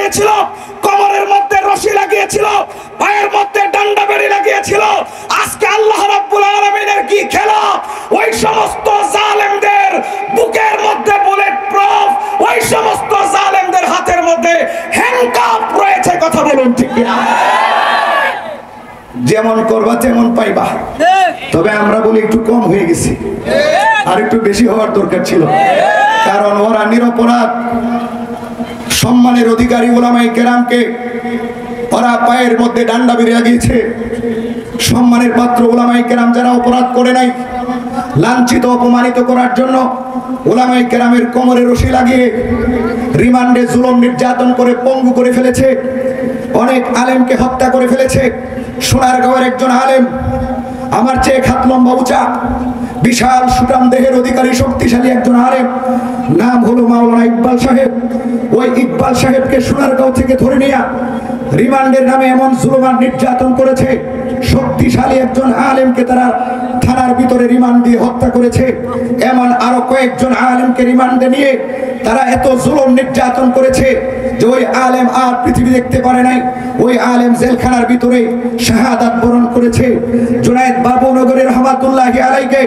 লাগিয়েছিল, কোমরের মধ্যে রশি লাগিয়েছিল, পায়ের মধ্যে ডান্ডা বেড়ি লাগিয়েছিল। আজকে আল্লাহ রাব্বুল আলামিনের কি খেলা? ওই সমস্ত জালেমদের বুকের মধ্যে বুলেট প্রুফ, ওই সমস্ত জালেমদের হাতের মধ্যে হ্যান্ডকাফ রয়েছে। কথা বলুন ঠিক কিনা? যেমন করবা তেমন পাইবা। তবে আমরা বলি একটু কম হয়ে গেছি, আর একটু বেশি হওয়ার দরকার ছিল। কারণ ওরা নিরপরাধ সম্মানের অধিকারী উলামায়ে কেরামকে ওরা পায়ের মধ্যে ডান্ডা বেড়ে লাগিয়েছে। সম্মানের পাত্র উলামায়ে কেরাম যারা অপরাধ করে নাই, লাঞ্ছিত অপমানিত করার জন্য উলামায়ে কেরামের কোমরে রশি লাগিয়ে রিমান্ডে জুলুম নির্যাতন করে পঙ্গু করে ফেলেছে। অনেক আলেমকে হত্যা করে ফেলেছে। সোনারগাঁওয়ের একজন আলেম, আমার চেয়ে খাত লম্বা উঁচা, বিশাল সুঠাম দেহের অধিকারী শক্তিশালী একজন আলেম, নাম হলো মাওলানা ইকবাল সাহেব। ওই ইকবাল সাহেবকে সোনারগাঁও থেকে ধরে নিয়ে রিমান্ডের নামে এমন জুলুম আর নির্যাতন করেছে, শক্তিশালী একজন আলেমকে তারা থানার ভিতরে রিমান্ড দিয়ে হত্যা করেছে। এমন আরো কয়েকজন আলেমকে রিমান্ডে নিয়ে তারা এত জুলুম নির্যাতন করেছে যে ওই আলেম আর পৃথিবী দেখতে পারে নাই। ওই আলেম জেলখানার ভিতরে শাহাদাত বরণ করেছে। জুনায়েদ বাবুনগরী রহমাতুল্লাহি আলাইহিকে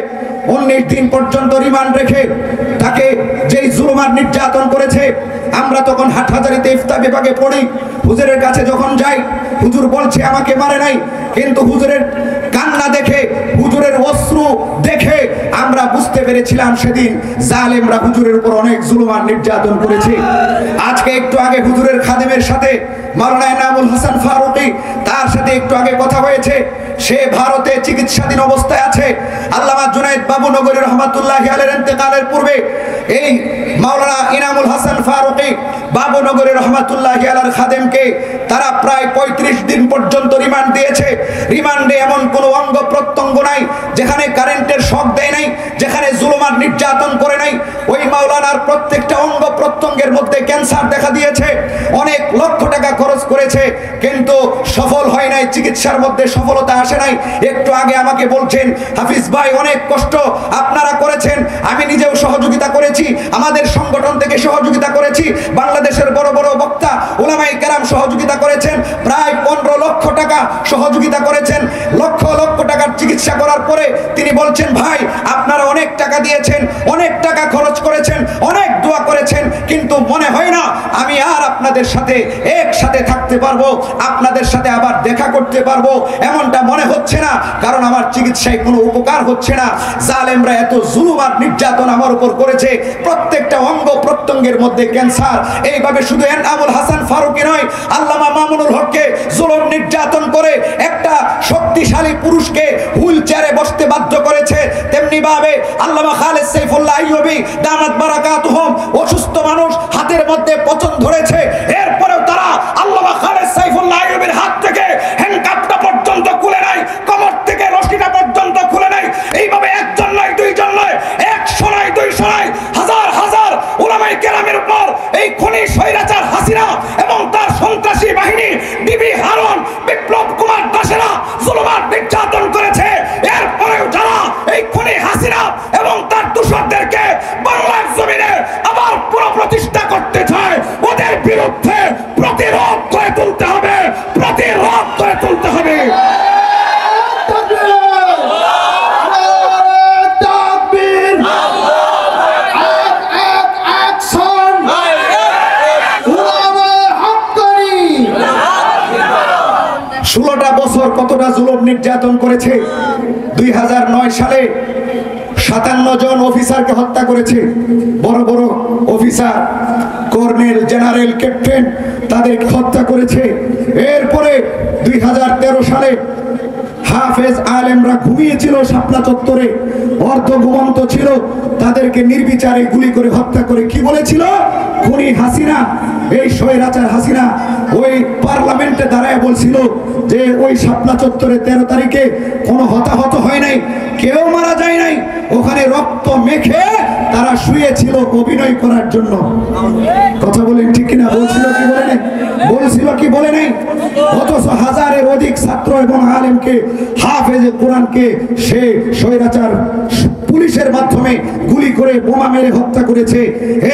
19 দিন পর্যন্ত রিমান্ড রেখে তাকে যেই জুলুম আর নির্যাতন করেছে, আমরা তখন হাটহাজারীতে ইফতা বিভাগে পড়ি। হুজুরের কাছে যখন যাই, হুজুর বলছে আমাকে মারে নাই, কিন্তু হুজুরের কান্না দেখে, হুজুরের অশ্রু দেখে আমরা বুঝতে পেরেছিলাম সেদিন জালেমরা হুজুরের উপর অনেক জুলুম আর নির্যাতন করেছে। আজকে একটু আগে হুজুরের খাদেমের সাথে মাওলানা ইনামুল হাসান ফারুকী, তার সাথে একটু আগে কথা হয়েছে। সে ভারতে চিকিৎসাধীন অবস্থায় আছে। আল্লামা জুনায়েদ বাবুনগরী রহমাতুল্লাহি আলাইহির ইন্তেকালের পূর্বে এই মাওলানা ইনামুল হাসান ফারুকী বাবুনগরী রহমাতুল্লাহি আলাইহির খাদেমকে তারা প্রায় 35 দিন পর্যন্ত রিমান্ড দিয়েছে। রিমান্ডে এমন কোনো অঙ্গ প্রত্যঙ্গ নাই যেখানে কারেন্টের শক দেয় নাই, যেখানে জুলুম আর নির্যাতন করে নাই। ওই মাওলানার প্রত্যেকটা অঙ্গ প্রত্যঙ্গের মধ্যে ক্যান্সার দেখা দিয়েছে। অনেক লক্ষ টাকা খরচ করেছে, কিন্তু সফল হয় নাই, চিকিৎসার মধ্যে সফলতা আসে নাই। একটু আগে আমাকে বলছেন, হাফিজ ভাই অনেক কষ্ট আপনারা করেছেন, আমি নিজেও সহযোগিতা করেছি, আমাদের সংগঠন থেকে সহযোগিতা করেছি, বাংলাদেশের বড় বড় বক্তা উলামায়ে কেরাম সহযোগিতা করেছেন, প্রায় 15 লক্ষ টাকা সহযোগিতা করেছেন। লক্ষ লক্ষ টাকার চিকিৎসা করার পরে তিনি বলছেন, ভাই আপনারা অনেক টাকা দিয়েছেন, অনেক টাকা খরচ করেছেন, অনেক দোয়া করেছেন, কিন্তু মনে হয় না আমি আর আপনাদের সাথে একসাথে থাকতে পারবো, আপনাদের সাথে আবার দেখা করতে পারবো, এমনটা মনে হচ্ছে না, কারণ আমার চিকিৎসায় কোনো উপকার হচ্ছে না। জালেমরা এত জুলুম আর নির্যাতন আমার উপর করেছে, প্রত্যেকটা অঙ্গ প্রত্যঙ্গের মধ্যে ক্যান্সার। এইভাবে শুধু ইনামুল হাসান ফারুকী নয়, আল্লামা মামুনুল হককে জুলুম নির্যাতন করে একটা শক্তিশালী পুরুষকে হুইল চেয়ারে বসতে বাধ্য করেছে। তেমনি ভাবে আল্লামা খালেদ সাইফুল্লাহ আইয়ুবী দামাত বারাকাতুহুম অসুস্থ মানুষ, হাতের মধ্যে পচন ধরেছে, এরপরেও তারা আল্লামা খালেদ সাইফুল্লাহ আইয়ুবীর হাত থেকে হ্যান্ডকাপটা পর্যন্ত খুলে নাই, কোমর থেকে রশিটা পর্যন্ত খুলে নাই। এইভাবে একজন নয়, দুইজন নয়, 100 নয়, 200 নয়, হাজার হাজার উলামায়ে কেরামের উপর এই খুনি স্বৈরাচার হাসিনা এবং তার সন্ত্রাসী বাহিনী বিবি হারুন, বিপ্লব কুমার দাসেরা জুলুম আর নির্যাতন করেছে। এরপরেও যারা এই খুনি হাসিনা এবং তার দূষরদেরকে বাংলার জমিনে আবার পুনঃপ্রতিষ্ঠা করতে চায়, ওদের বিরুদ্ধে প্রতিরোধ করে তুলতে হবে, প্রতিরোধ করে তুলতে হবে। কতটা জুলুম নির্যাতন করেছে। 2009 সালে 57 জন অফিসারকে হত্যা করেছে, বড় বড় অফিসার, কর্নেল, জেনারেল, ক্যাপ্টেন, তাদেরকে হত্যা করেছে। এরপরে 2013 সালে হাফেজ আলেমরা ঘুমিয়েছিল শাপলা চত্বরে, অর্ধ ঘুমন্ত ছিল, তাদেরকে নির্বিচারে গুলি করে হত্যা করে কি বলেছিল? খুনি হাসিনা, এই স্বৈরাচার হাসিনা ওই পার্লামেন্টে দাঁড়ায় বলছিল যে ওই শাপলা চত্বরে 13 তারিখে কোনো হতাহত হয় নাই, কেউ মারা যায় নাই, ওখানে রক্ত মেখে তারা শুয়েছিল অভিনয় করার জন্য। কথা বলেন ঠিক কিনা? বলছিল কি বলে নাই? বলছিল কি বলে নাই? অথচ হাজারের অধিক শতাধিক ছাত্র এবং আলেমকে, হাফেজে কোরআনকে সে স্বৈরাচার পুলিশের মাধ্যমে গুলি করে বোমা মেরে হত্যা করেছে।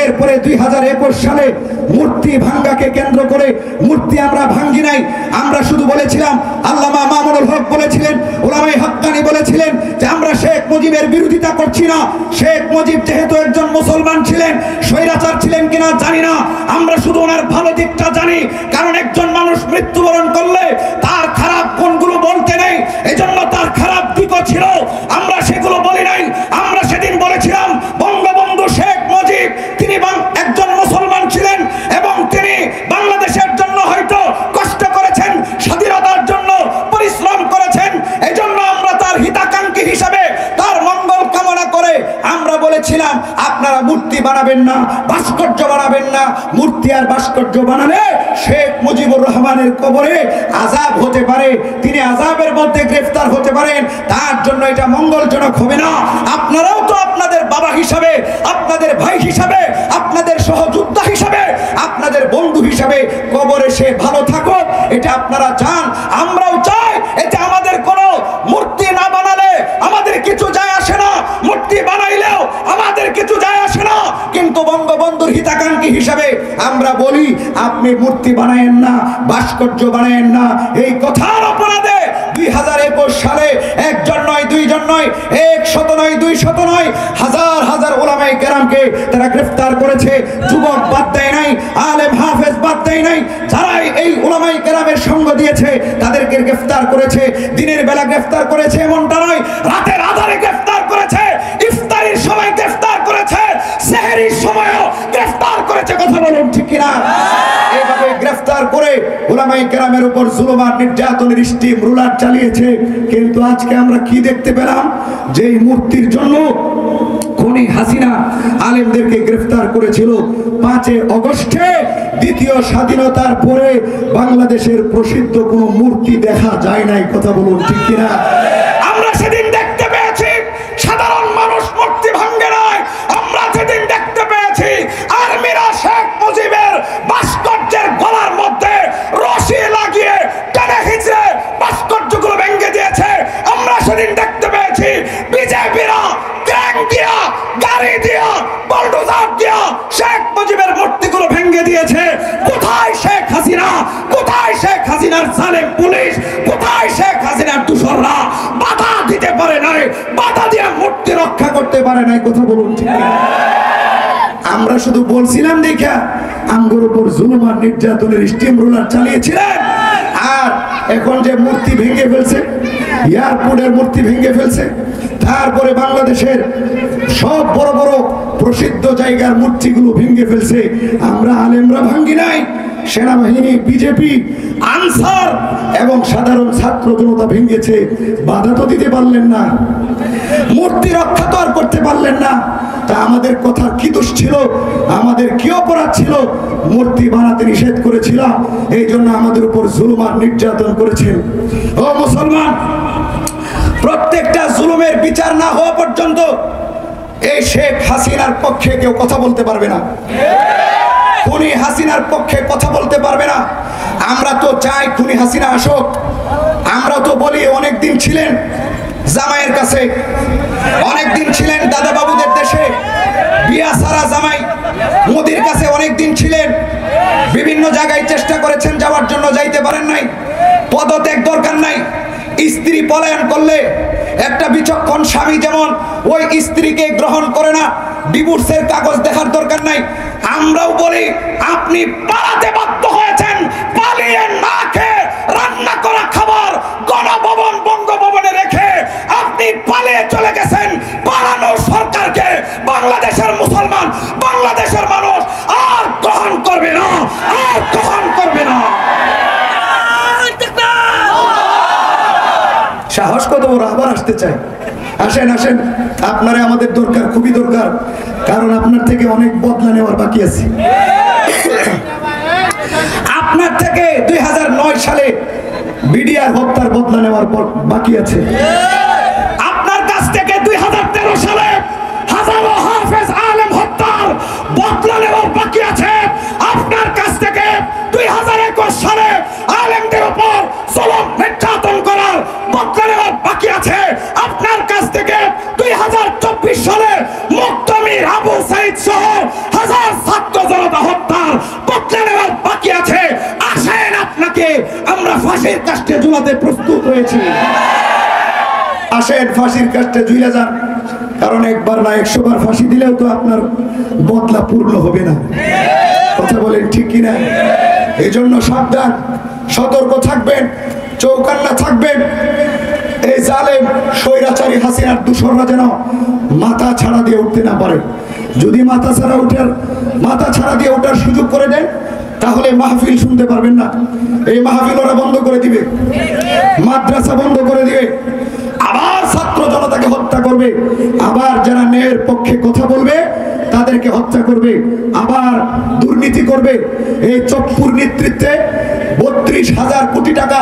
এরপরে 2021 সালে মূর্তি ভাঙ্গাকে কেন্দ্র করে, মূর্তি আমরা ভাঙ্গি নাই, আমরা শুধু বলেছিলাম, আল্লামা মামুনুল হক বলেছিলেন, ওলামায়ে হাক্কানি বলেছিলেন যে আমরা শেখ মুজিবের বিরোধিতা করছি না। শেখ মুজিব যেহেতু একজন মুসলমান ছিলেন, স্বৈরাচার ছিলেন কিনা জানি না, আমরা শুধু ওনার ভালো দিকটা জানি। কারণ একজন মানুষ মৃত্যুবরণ করলে তার খারাপ গুণগুলো বলতে নেই, এজন্য তার খারাপ দিকও ছিল, আমরা সেগুলো বলি নাই। আমরা সেদিন বলেছিলাম বঙ্গবন্ধু শেখ মুজিব তিনি একজন মুসলমান ছিলেন এবং তিনি বাংলাদেশের জন্য হয়তো কষ্ট করেছেন, স্বাধীনতার জন্য পরিশ্রম করেছেন, এজন্য আমরা তার হিতাকাঙ্ক্ষী হিসাবে তার মঙ্গল কামনা করে আমরা বলেছিলাম আপনারা মূর্তি বানাবেন না, ভাস্কর্য বানাবেন না। মূর্তি আর ভাস্কর্য বানালে শেখ মুজিবুর রহমানের কবরে আযাব হতে পারে, তিনি আযাবের মধ্যে গ্রেফতার হতে পারেন, তার জন্য এটা মঙ্গলজনক হবে না। আপনারাও তো আপনাদের বাবা হিসাবে, আপনাদের ভাই হিসাবে, আপনাদের সহযোদ্ধা হিসাবে, আপনাদের বন্ধু হিসাবে কবরে সে ভালো থাকুক, এটা আপনারা চান, আমরাও চাই। এটা আমাদের কোনো মূর্তি না বানালে আমাদের কিছু যায় আসে না, মূর্তি বানাইলেও আমাদের কিছু যায় আসে না, কিন্তু বঙ্গবন্ধুর হিতাকাঙ্ক্ষী হিসাবে আমরা বলি আপনি মূর্তি বানায়েন না, ভাস্কর্য বানায়েন না। এই কথার অপরাধে 2021 সালে একজন নয়, দুইজন নয়, 100 নয়, 200 নয়, হাজার হাজার ওলামায়ে কেরামকে তারা গ্রেফতার করেছে। যুবক বাদ দেয় নাই, আলেম হাফেজ বাদ দেয় নাই, যারা এই ওলামায়ে কেরামের সঙ্গ দিয়েছে তাদেরকে গ্রেফতার করেছে। দিনের বেলা গ্রেফতার করেছে এমনটা নয়, রাতের আধারে গ্রেফতার করেছে, ইফতারির সময় গ্রেফতার করেছে, সেহরির সময়ও গ্রেফতার করেছে। কথা বলুন ঠিক কিনা? এইভাবে গ্রেফতার করে ওলামায়ে কেরামের উপর জুলুম আর নির্যাতনের স্টিম রুলার চালিয়েছে। কিন্তু আজকে আমরা কি দেখতে পেলাম? যে এই মূর্তির জন্য খুনি হাসিনা আলেমদেরকে গ্রেফতার করেছিল। 5 আগস্টে দ্বিতীয় স্বাধীনতার পরে বাংলাদেশের প্রসিদ্ধ কোনো মূর্তি দেখা যায় নাই। কথা বলুন ঠিক কিনা? আমরা সেদিন দেখতে পেয়েছি সাধারণ মানুষ মূর্তি ভাঙ্গে নয়, আমরা সেদিন দেখতে পেয়েছি আর্মিরা শেখ মুজিবের ভাস্কর্যের গলার মধ্যে রশি লাগিয়ে টেনে হিচড়ে ভাস্কর্যগুলো ভেঙে দিয়েছে। আমরা সেদিন দেখতে পেয়েছি বিজেপিরা ক্র্যাং দিয়া, গাড়ি দিয়া, বুলডোজার দিয়া শেখ মুজিবের মূর্তিগুলো ভেঙে দিয়েছে। কোথায় শেখ হাসিনা? কোথায় শেখ হাসিনার জালেম পুলিশ? কোথায় শেখ হাসিনার দূষররা? বাধা দিতে পারে নাই, বাধা দিয়ে মূর্তি রক্ষা করতে পারে নাই। কথা বলুন ঠিক না? আমরা শুধু বলছিলাম দেখা আমগোর উপর জুলুম আর নির্যাতনের স্টিম রোলার চালিয়েছিলেন। আর এখন যে মূর্তি ভেঙে ফেলছে, এয়ারপোর্টের মূর্তি ভেঙে ফেলছে, তারপরে বাংলাদেশের সব বড় বড় প্রসিদ্ধ জায়গার মূর্তিগুলো ভেঙে ফেলছে। আমরা আলেমরা ভাঙ্গি নাই, সেনাবাহিনী, বিজেপি, আনসার এবং সাধারণ ছাত্র জনতা ভেঙেছে। বাধা তো দিতে পারলেন না, মূর্তি রক্ষা তো আর করতে পারলেন না। তা আমাদের কথার কি দোষ ছিল? আমাদের কি অপরাধ ছিল? মূর্তি বানাতে নিষেধ করেছিলাম, এই জন্য আমাদের উপর জুলুম আর নির্যাতন করেছেন। ও মুসলমান, প্রত্যেকটা জুলুমের বিচার না হওয়া পর্যন্ত এই শেখ হাসিনার পক্ষে কেউ কথা বলতে পারবে না, খুনি হাসিনার পক্ষে কথা বলতে পারবে না। আমরা তো চাই খুনি হাসিনা আসুক। আমরা তো বলি অনেকদিন ছিলেন জামাইয়ের কাছে, অনেকদিন ছিলেন দাদা বাবুদের দেশে, বিয়া সারা জামাই মোদির কাছে অনেকদিন ছিলেন, বিভিন্ন জায়গায় চেষ্টা করেছেন যাওয়ার জন্য, যাইতে পারেন নাই। পদত্যাগ দরকার নাই। স্ত্রী পলায়ন করলে একটা বিচক্ষণ স্বামী যেমন ওই স্ত্রীকে গ্রহণ করে না, ডিভোর্সের কাগজ দেখার দরকার নাই। আমরাও বলি আপনি পালাতে বাধ্য হয়েছেন, পালিয়ে না খেয়ে রান্না করা খাবার গণভবন বঙ্গভবনে রেখে আপনি পালিয়ে চলে গেছেন। পালানো সরকারকে বাংলাদেশের মুসলমান, বাংলাদেশের মানুষ আর গ্রহণ করবে না, আর গ্রহণ করবে না। সাহস কত বড়, আবার আসতে চাই। আসেন আসেন, আপনারা আমাদের দরকার, খুবই দরকার, কারণ আপনার থেকে অনেক বদলা নেওয়ার বাকি আছে। আপনার থেকে 2009 সালে বিডিআর হত্যার বদলা নেওয়ার বাকি আছে। আপনার কাছ থেকে 2013 সালে হাজারো হাফেজ আলেম হত্যার বদলা নেওয়ার বাকি আছে। আপনার কাছ থেকে 2021 সালে আলেমদের উপর জুলুম নির্যাতন ফাঁসির কাস্টে ঝুলাতে প্রস্তুত হয়েছি। আসেন ফাঁসির কাস্টে ঝুলে যান, কারণ একবার না 100 বার ফাঁসি দিলেও তো আপনার বদলা পূর্ণ হবে না। কথা বলেন ঠিক কিনা? এই জন্য সাবধান, সতর্ক থাকবেন, চৌকান্না থাকবেন। এই জালেম স্বৈরাচারী হাসিনার দূষণরা যেন মাথা ছাড়া দিয়ে উঠতে না পারে। যদি মাথা ছাড়া দিয়ে ওঠার সুযোগ করে দেন, তাহলে মাহফিল শুনতে পারবেন না। এই মাহফিল ওরা বন্ধ করে দিবে, মাদ্রাসা বন্ধ করে দিবে, আবার ছাত্র জনতাকে হত্যা করবে, আবার যারা ন্যায়ের পক্ষে কথা বলবে তাদেরকে হত্যা করবে, আবার দুর্নীতি করবে। এই চপ্পুর নেতৃত্বে 32,000 কোটি টাকা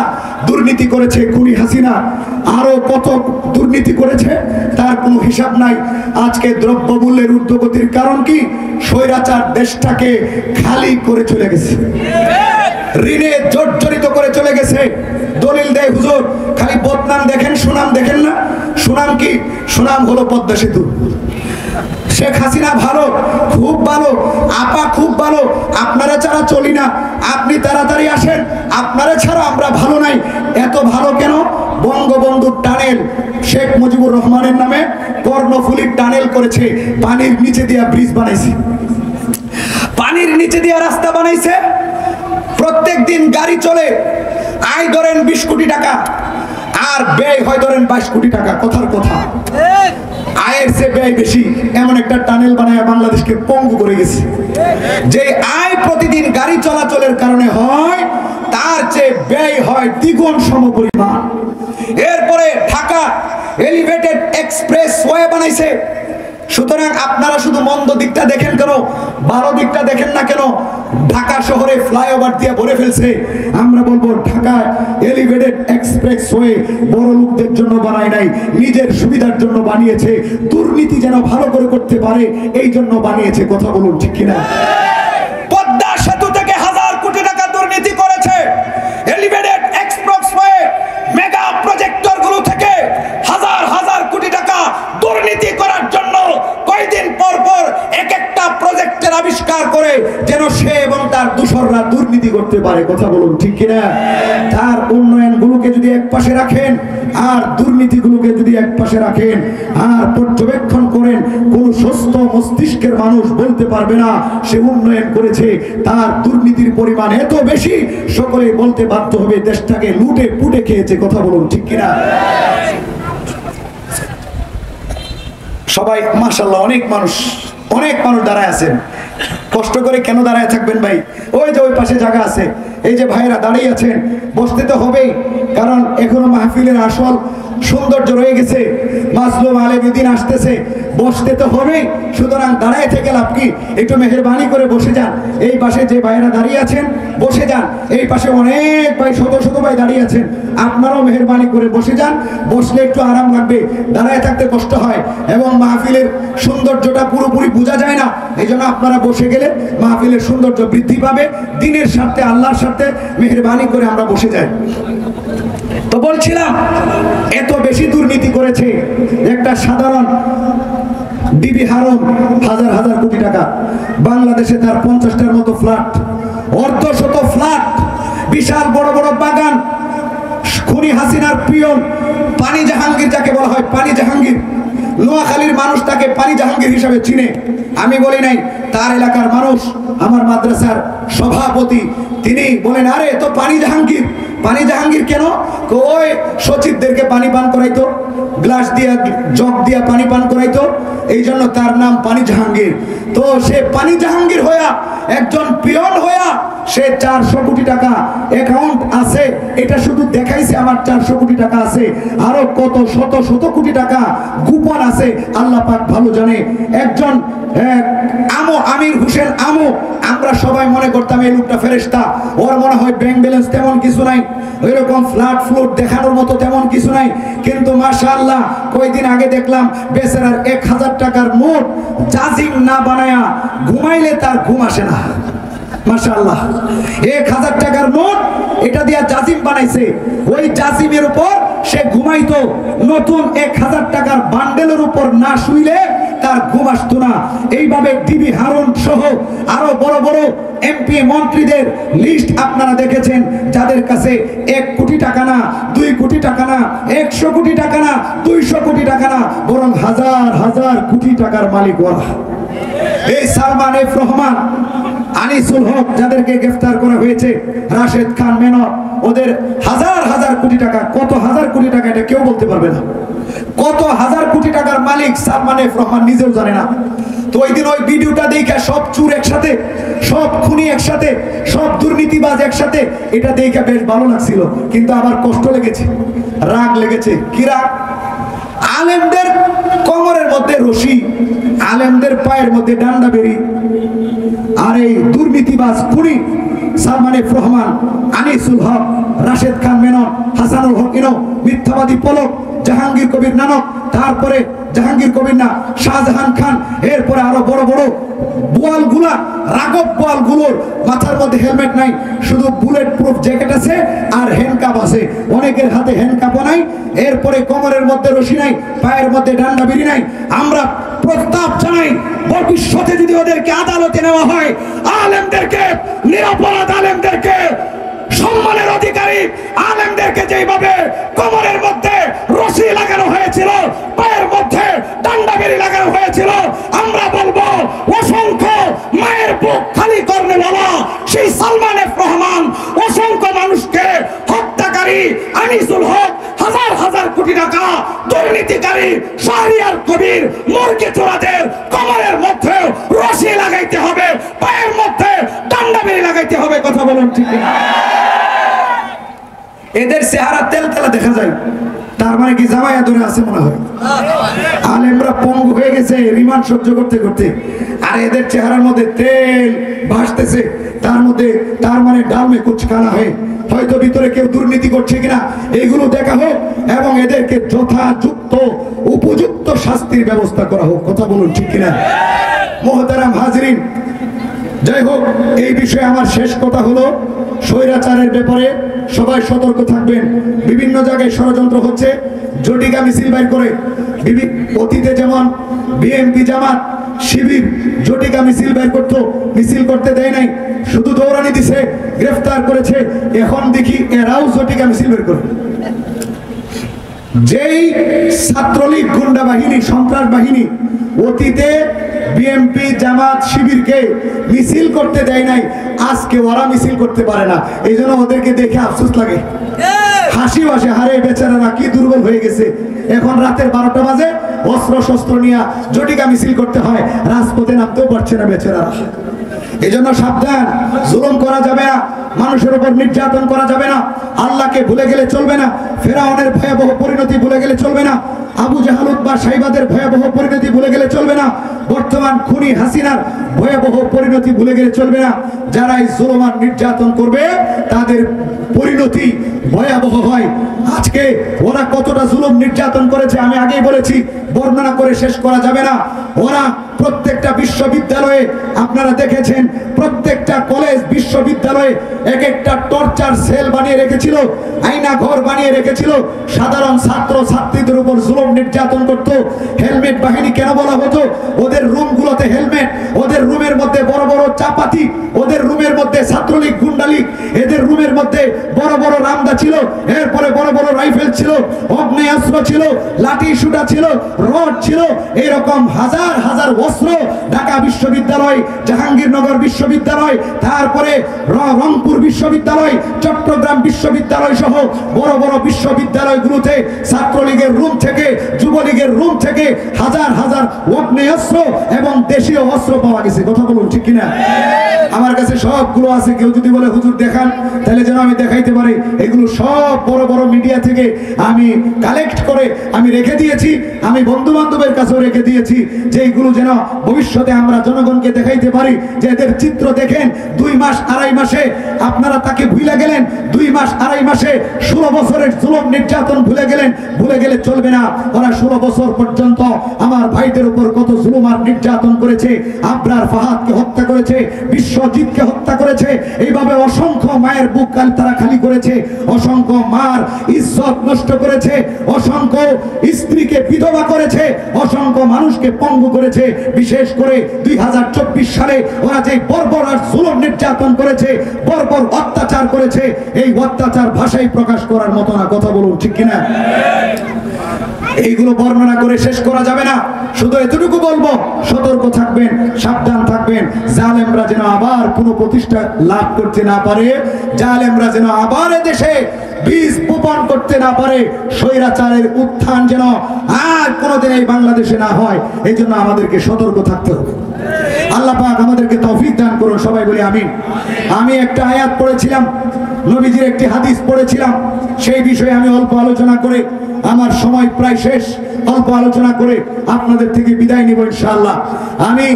দুর্নীতি করেছে খুনি হাসিনা। আরো কত দুর্নীতি করেছে তার কোনো হিসাব নাই। আজকে দ্রব্যমূল্যের ঊর্ধ্বগতির কারণ কি? স্বৈরাচার দেশটাকে খালি করে চলে গেছে, ঋণে জর্জরিত করে চলে গেছে। দলিল দেয় হুজুর, খালি বদনাম দেখেন, সুনাম দেখেন না। সুনাম কি? সুনাম হলো পদ্মা সেতু। শেখ হাসিনা ভালো, খুব ভালো, আপা খুব ভালো, আপনারা ছাড়া চলি না, আপনি তাড়াতাড়ি আসেন, আপনারা ছাড়া আমরা ভালো নাই। এত ভালো কেন? বঙ্গবন্ধুর টানেল, শেখ মুজিবুর রহমানের নামে কর্ণফুলীর টানেল করেছে, পানির নিচে দিয়া ব্রিজ বানাইছে, পানির নিচে দিয়া রাস্তা বানাইছে। প্রত্যেক দিন গাড়ি চলে, আয় ধরেন 20 কোটি টাকা, আর ব্যয় হয় ধরেন 22 কোটি টাকা। কথার কথা, আয়ের চেয়ে ব্যয় বেশি, এমন একটা টানেল বানায় বাংলাদেশকে পঙ্গু করে গেছে। যে আয় প্রতিদিন গাড়ি চলাচলের কারণে হয়, তার চেয়ে ব্যয় হয় দ্বিগুণ সমপরিমাণ। এরপরে ঢাকা এলিভেটেড এক্সপ্রেস ওয়ে বানাইছে। সুতরাং আপনারা শুধু মন্দ দিকটা দেখেন কেন, ভালো দিকটা দেখেন না কেন? ঢাকা শহরে ফ্লাইওভার দিয়ে ভরে ফেলছে। আমরা বলবো ঢাকা এলিভেটেড এক্সপ্রেস ওয়ে বড় লোকদের জন্য বানায় নাই, নিজের সুবিধার জন্য বানিয়েছে, দুর্নীতি যেন ভালো করে করতে পারে এই জন্য বানিয়েছে। কথা বলুন ঠিক কিনা? পদ্মা সেতু থেকে 1000 কোটি টাকা দুর্নীতি করেছে। Elevated express way mega projector গুলো থেকে হাজার কোটি টাকা দুর্নীতি করার জন্য কয়েকদিন পর পর এক একটা প্রজেক্টের আবিষ্কার করে যেন সে এবং তার দূষররা দুর্নীতি করতে পারে। কথা বলুন ঠিক কিনা? তার উন্নয়ন গুলোকে যদি এক পাশে রাখেন আর দুর্নীতি গুলোকে যদি এক পাশে রাখেন আর পর্যবেক্ষণ করেন, কোন সুস্থ মস্তিষ্কের মানুষ বলতে পারবে না সে উন্নয়ন করেছে। তার দুর্নীতির পরিমাণ এত বেশি, সকলে বলতে বাধ্য হবে দেশটাকে লুটে পুটে খেয়েছে। কথা বলুন ঠিক কিনা? সবাই মাশাআল্লাহ, অনেক মানুষ দাঁড়ায় আছেন। কষ্ট করে কেন দাঁড়ায় থাকবেন ভাই? ওই যে ওই পাশে জায়গা আছে, এই যে ভাইরা দাঁড়িয়ে আছেন, বসতে তো হবেই, কারণ এখনো মাহফিলের আসল সৌন্দর্য রয়ে গেছে। মাজলুম আলেমউদ্দিন আসতেছে, বসতে তো হবেই। সুতরাং দাঁড়ায় থেকে লাভ কি? একটু মেহেরবানি করে বসে যান। এই পাশে যে ভাইরা দাঁড়িয়ে আছেন বসে যান, এই পাশে অনেক ভাই, শত ভাই দাঁড়িয়ে আছেন, আপনারাও মেহেরবানি করে বসে যান। বসলে একটু আরাম লাগবে, দাঁড়ায় থাকতে কষ্ট হয় এবং মাহফিলের সৌন্দর্যটা পুরোপুরি বোঝা যায় না। এই জন্য আপনারা বসে গেলে মাহফিলের সৌন্দর্য বৃদ্ধি পাবে। দিনের স্বার্থে, আল্লাহর স্বার্থে মেহেরবানি করে আমরা বসে যাই। তো বলছিলাম, এত বেশি দুর্নীতি করেছে। একটা সাধারণ ডিবি হারুন হাজার কোটি টাকা, বাংলাদেশে তার 50টার মতো ফ্ল্যাট, অর্ধশত ফ্ল্যাট, বিশাল বড় বড় বাগান। খুনি হাসিনার পিয়ন পানি জাহাঙ্গীর, যাকে বলা হয় পানি জাহাঙ্গীর, নোয়াখালীর মানুষ তাকে পানি জাহাঙ্গীর হিসাবে চিনে। আমি বলি নাই, তার এলাকার মানুষ, আমার মাদ্রাসার সভাপতি, তিনি বলেন আরে তো পানি জাহাঙ্গীর। পানি জাহাঙ্গীর কেন? ওই সচিবদেরকে পানি পান করাইতো, গ্লাস দিয়া জগ দিয়া পানি পান করাইতো, এই জন্য তার নাম পানি জাহাঙ্গীর। তো সে পানি জাহাঙ্গীর হইয়া, একজন পিয়ন হইয়া, সে 400 কোটি টাকা অ্যাকাউন্ট আছে। এটা শুধু দেখাইছে আমার 400 কোটি টাকা আছে, আরো কত শত কোটি টাকা গোপন আছে, আল্লাহ পাক ভালো জানে। একজন আমির হোসেন আমু, আমরা সবাই মনে করতাম এই লোকটা ফেরেশতা, ওর মনে হয় ব্যাংক ব্যালেন্স তেমন কিছু নাই, ওইরকম ফ্ল্যাট ফ্লোট দেখানোর মতো তেমন কিছু নাই। কিন্তু মাশাআল্লাহ, কয়েকদিন আগে দেখলাম বেচারার 1000 টাকার নোট জাজিম না বানায়া ঘুমাইলে তার ঘুম আসে না। মাশাআল্লাহ, 1000 টাকার নোট এটা দিয়া জাজিম বানাইছে। ওই জাজিমের উপর সে ঘুমাইতো, নতুন 1000 টাকার বান্ডেলের উপর না শুইলে তার ঘুম আসতো না। এইভাবে ডিবি হারুন সহ আরো বড় বড় এমপি মন্ত্রীদের লিস্ট আপনারা দেখেছেন, যাদের কাছে 1 কোটি টাকা না, 2 কোটি টাকা না, 100 কোটি টাকা না, 200 কোটি টাকা না, বরং হাজার হাজার কোটি টাকার মালিক ওরা। এই সালমান এফ রহমান, আনিসুল হক, যাদেরকে গ্রেফতার করা হয়েছে, রাশেদ খান মেনন, ওদের হাজার হাজার কোটি টাকা, কত হাজার কোটি টাকা এটা কেউ বলতে পারবে না। কত হাজার কোটি টাকার মালিক সালমান এফ রহমান নিজেও জানে না। তো ওই দিন ওই ভিডিওটা দেখে সব চুর একসাথে, সব খুনি একসাথে, সব দুর্নীতিবাজ একসাথে, এটা দেখে বেশ ভালো লাগছিল, কিন্তু আবার কষ্ট লেগেছে, রাগ লেগেছে। কি রাগ? আলেমদের কোমরের মধ্যে রশি, আলেমদের পায়ের মধ্যে ডান্ডা বেরি, আর এই দুর্নীতিবাজ খুনি সালমান এফ রহমান, আনিসুল হক, রাশেদ খান মেনন, হাসানুল হক ইনো, মিথ্যাবাদী পলক, জাহাঙ্গীর কবির নানক, তারপরে জাহাঙ্গীর কবির না শাহজাহান খান, এরপরে আরো বড় বড় বোয়ালগুলা, রাগব বোয়ালগুলোর মাথার মধ্যে হেলমেট নাই, শুধু বুলেট প্রুফ জ্যাকেট আছে আর হ্যান্ডকাপ আছে, অনেকের হাতে হ্যান্ডকাপও নাই, এরপরে কোমরের মধ্যে রশি নাই, পায়ের মধ্যে ডান্ডা বেরি নাই। আমরা প্রস্তাব জানাই, ভবিষ্যতে যদি ওদেরকে আদালতে নেওয়া হয়, আলেমদেরকে, নিরপরাধ আলেমদেরকে, সম্মানের অধিকারী আলেমদেরকে যেভাবে কোমরের মধ্যে রশি লাগানো হয়েছিল, পায়ের মধ্যে ডান্ডা বেরি লাগানো হয়েছিল, আমরা বলবো অসংখ্য মায়ের বুক খালি করনেওয়ালা সেই সালমান এফ রহমান, অসংখ্য মানুষকে হত্যাকারী আনিসুল হক, হাজার হাজার কোটি টাকা দুর্নীতিকারী শাহরিয়ার কবির, মুরগি চোরাদের কোমরের মধ্যে রশি লাগাইতে হবে, পায়ের মধ্যে ডান্ডা বেরি লাগাইতে হবে। কথা বলুন ঠিক না? এদের চেহারা তেলতেলা দেখা যায়, তার মানে কি জামায়া ধরে আছে মনে হয়। আলেমরা পঙ্গু হয়ে গেছে রিমান্ড সহ্য করতে করতে, আর এদের চেহারার মধ্যে তেল ভাসতেছে, তার মানে ডালমে কুচ খানা হয়, হয়তো ভিতরে কেউ দুর্নীতি করছে কিনা এইগুলো দেখা হোক, এবং এদেরকে যথাযুক্ত উপযুক্ত শাস্তির ব্যবস্থা করা হোক। কথা বলুন ঠিক কিনা? মোহতারাম হাজরিন, যাই হোক, এই বিষয়ে আমার শেষ কথা হলো, স্বৈরাচারের ব্যাপারে সবাই সতর্ক থাকবেন। বিভিন্ন জায়গায় ষড়যন্ত্র হচ্ছে, জটিকা মিছিল বাইর করে, অতীতে যেমন বিএনপি, জামাত, শিবির জটিকা মিছিল বের করতো, মিছিল করতে দেয় নাই, শুধু দৌড়ানি দিছে, গ্রেফতার করেছে। এখন দেখি এরাও জটিকা মিছিল বের করে। যেই ছাত্রলীগ গুন্ডা বাহিনী, সন্ত্রাস বাহিনী অতীতে বিএনপি, জামাত, শিবিরকে মিছিল করতে দেয় নাই, আজকে ওরা মিছিল করতে পারে না, এই জন্য ওদেরকে দেখে আফসোস লাগে, হাসি আসে, হারে বেচারারা কি দুর্বল হয়ে গেছে। এখন রাতের 12টা বাজে অস্ত্র শস্ত্র নিয়ে জটিকা মিছিল করতে হয়, রাজপথে নামতেও পারছে না বেচারারা। এই জন্য সাবধান, জুলুম করা যাবে না, মানুষের উপর নির্যাতন করা যাবে না, আল্লাহকে ভুলে গেলে চলবে না, ফেরাউনের ভয়াবহ পরিণতি ভুলে গেলে চলবে না, আবু জাহাল উতবা সাইবাদের ভয়াবহ পরিণতি ভুলে গেলে চলবে না, বর্তমান খুনি হাসিনার ভয়াবহ পরিণতি ভুলে গেলে চলবে না। যারা এই জুলুম আর নির্যাতন করবে তাদের পরিণতি ভয়াবহ হয়। আজকে ওরা কতটা জুলুম নির্যাতন করেছে আমি আগেই বলেছি, বর্ণনা করে শেষ করা যাবে না। ওরা প্রত্যেকটা বিশ্ববিদ্যালয়ে আপনারা দেখেছেন, প্রত্যেকটা কলেজ, বিশ্ববিদ্যালয়ে এক একটা টর্চার সেল বানিয়ে রেখেছিল, আয়না ঘর বানিয়ে রেখেছিল, সাধারণ ছাত্র ছাত্রীদের উপর জুলুম নির্যাতন করত। হেলমেট বাহিনী কেন বলা হতো? ওদের রুমগুলোতে হেলমেট, ওদের রুমের মধ্যে বড় বড় চাপাতি, ওদের রুমের মধ্যে ছাত্রলীগ, গুন্ডালীগ, এদের রুমের মধ্যে বড় বড় রামদা ছিল, এরপরে বড় বড় রাইফেল ছিল, অগ্নেয়াস্ত্র ছিল, লাঠি সুটা ছিল, রড ছিল, এরকম হাজার হাজার অস্ত্র ঢাকা বিশ্ববিদ্যালয়, জাহাঙ্গীরনগর বিশ্ববিদ্যালয়, তারপরে রংপুর বিশ্ববিদ্যালয়, চট্টগ্রাম বিশ্ববিদ্যালয় সহ বড় বড় বিশ্ববিদ্যালয়গুলোতে ছাত্রলীগের রুম থেকে, যুবলীগের রুম থেকে হাজার হাজার অগ্নেয়াস্ত্র এবং দেশীয় অস্ত্র পাওয়া গেছে। কথা বলুন ঠিক কিনা? আমার কাছে সবগুলো আছে, কেউ যদি বলে হুজুর দেখান তাহলে যেন আমি দেখাইতে পারি। এগুলো সব বড় বড় মিডিয়া থেকে আমি কালেক্ট করে আমি রেখে দিয়েছি, আমি বন্ধু বান্ধবের কাছেও রেখে দিয়েছি, যে এইগুলো যেন ভবিষ্যতে আমরা জনগণকে দেখাইতে পারি যে এদের চিত্র দেখেন, 2 মাস 2.5 মাসে আপনারা তাকে ভুলে গেলেন, 2 মাস 2.5 মাসে 16 বছরের জুলুম নির্যাতন ভুলে গেলেন, ভুলে গেলে চলবে না। ওরা 16 বছর পর্যন্ত আমার ভাইদের উপর কত জুলুম আর নির্যাতন করেছে, আবরার ফাহাদকে হত্যা করেছে, বিশ্বজিৎকে হত্যা করেছে, এইভাবে অসংখ্য মায়ের বুক তারা খালি করেছে, অসংখ্য মার ইজ্জত নষ্ট করেছে, অসংখ্য স্ত্রীকে বিধবা করেছে, অসংখ্য মানুষকে পঙ্গু করেছে। বিশেষ করে 2024 সালে ওরা যে বর্বর আর জুলুম নির্যাতন নির্যাতন করেছে, বর্বর অত্যাচার করেছে, এই অত্যাচার ভাষায় প্রকাশ করার মতো না। কথা বলুন ঠিক কিনা? এইগুলো বর্ণনা করে শেষ করা যাবে না। শুধু এতটুকু বলবো, সতর্ক থাকবেন, সাবধান থাকবেন, জালেমরা যেন আবার কোনো প্রতিষ্ঠা লাভ করতে না পারে, জালেমরা যেন আবার দেশে বীজ বপন করতে না পারে, স্বৈরাচারের উত্থান যেন আর কোনোদিন এই বাংলাদেশে না হয়। এই জন্য আমাদেরকে সতর্ক থাকতে হবে। আল্লাহ পাক আমাদেরকে তৌফিক দান করুন, সবাই বলি আমিন। আমি একটা আয়াত পড়েছিলাম, নবীজির একটি হাদিস পড়েছিলাম, সেই বিষয়ে আমি অল্প আলোচনা করে, আমার সময় প্রায় শেষ, অল্প আলোচনা করে আপনাদের থেকে বিদায় নিব ইনশাআল্লাহ। আমি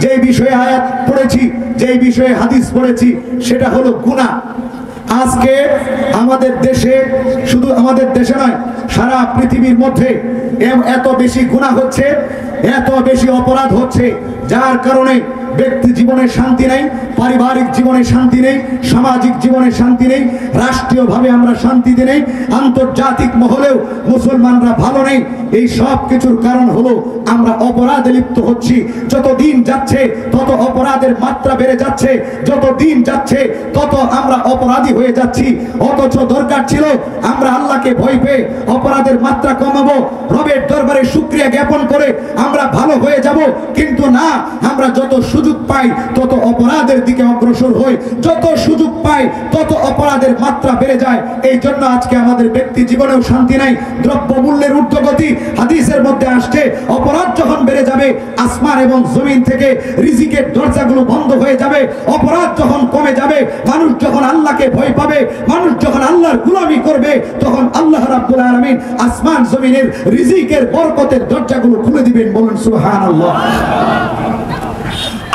যেই বিষয়ে আয়াত পড়েছি, যেই বিষয়ে হাদিস পড়েছি, সেটা হলো গুনাহ। আজকে আমাদের দেশে, শুধু আমাদের দেশে নয়, সারা পৃথিবীর মধ্যে এত বেশি গুনাহ হচ্ছে, এত বেশি অপরাধ হচ্ছে, যার কারণে ব্যক্তি জীবনে শান্তি নেই, পারিবারিক জীবনে শান্তি নেই, সামাজিক জীবনে শান্তি নেই, রাষ্ট্রীয়ভাবে আমরা শান্তিতে নেই, আন্তর্জাতিক মহলেও মুসলমানরা ভালো নেই। এই সব কিছুর কারণ হলো আমরা অপরাধে লিপ্ত হচ্ছি। যত দিন যাচ্ছে তত অপরাধের মাত্রা বেড়ে যাচ্ছে, যত দিন যাচ্ছে তত আমরা অপরাধী হয়ে যাচ্ছি। অথচ দরকার ছিল আমরা আল্লাহকে ভয় পেয়ে অপরাধের মাত্রা কমাবো, রবের দরবারে শুকরিয়া জ্ঞাপন করে আমরা ভালো হয়ে যাব। কিন্তু না, আমরা যত সুযোগ পাই তত অপরাধের দিকে অগ্রসর হই, যত সুযোগ পাই তত অপরাধের মাত্রা বেড়ে যায়। এই জন্য আজকে আমাদের ব্যক্তি জীবনেও শান্তি নাই, দ্রব্য মূল্যের ঊর্ধ্বগতি। হাদিসের মধ্যে আসছে, অপরাধ যখন বেড়ে যাবে, আসমান এবং জমিন থেকে রিজিকের দরজাগুলো বন্ধ হয়ে যাবে। অপরাধ যখন কমে যাবে, মানুষ যখন আল্লাহকে ভয় পাবে, মানুষ যখন আল্লাহর গোলামি করবে, তখন আল্লাহ রাব্বুল আলামিন আসমান জমিনের রিজিকের বরকতের দরজাগুলো খুলে দিবেন। বলুন সুবহানাল্লাহ।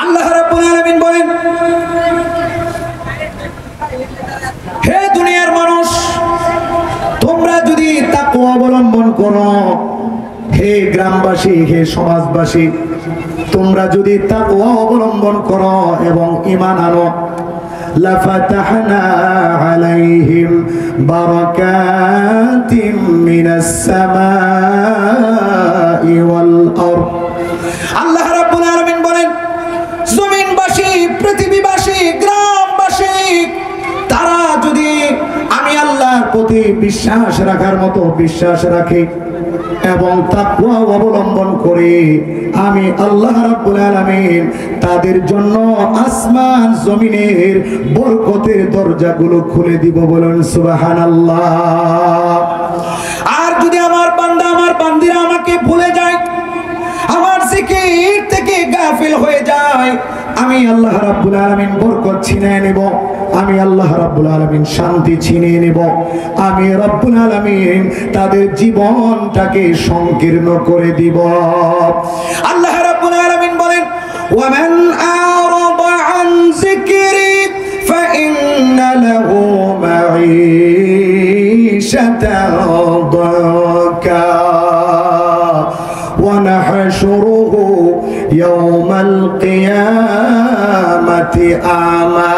আল্লাহ রাব্বুল আলামিন বলেন, হে দুনিয়ার মানুষ, তোমরা যদি তাকওয়া অবলম্বন করো, হে গ্রামবাসী, হে সমাজবাসী, তোমরা যদি তাকওয়া অবলম্বন করো এবং ঈমান আনো, লাফাতাহনা আলাইহিম বারাকাতিম মিনাস সামাই ওয়াল আরদ। আল্লাহ রাব্বুল আলামিন বলেন, জমিনবাসী, পৃথিবীবাসী, গ্রামবাসী, তারা যদি আমি আল্লাহর প্রতি বিশ্বাস রাখার মতো বিশ্বাস রাখে এবং তাকওয়া অবলম্বন করে, আমি আল্লাহ রাব্বুল আলামিন তাদের জন্য আসমান জমিনের বরকতের দরজাগুলো খুলে দিব। বলুন সুবহানাল্লাহ। আর যদি আমার বান্দা, আমার বান্দিরা আমাকে ভুলে যায়, আমার জিকির থেকে গাফিল হয়ে যায়, আমি আল্লাহ রাব্বুল আলামিন বরকত ছিনিয়ে নেব, আমি আল্লাহ রাব্বুল আলামিন শান্তি ছিনিয়ে নেব, আমি রাব্বুল আলামিন তাদের জীবনটাকে সংকীর্ণ করে দিব। আল্লাহ রাব্বুল আলামিন বলেন, ওয়ামান আরাদা আন যিকরি ফাইন্না লাহু মাঈশাতান দাকা ওয়া নাহশুরুহু ইয়াওমাল কিয়ামাতি আমা।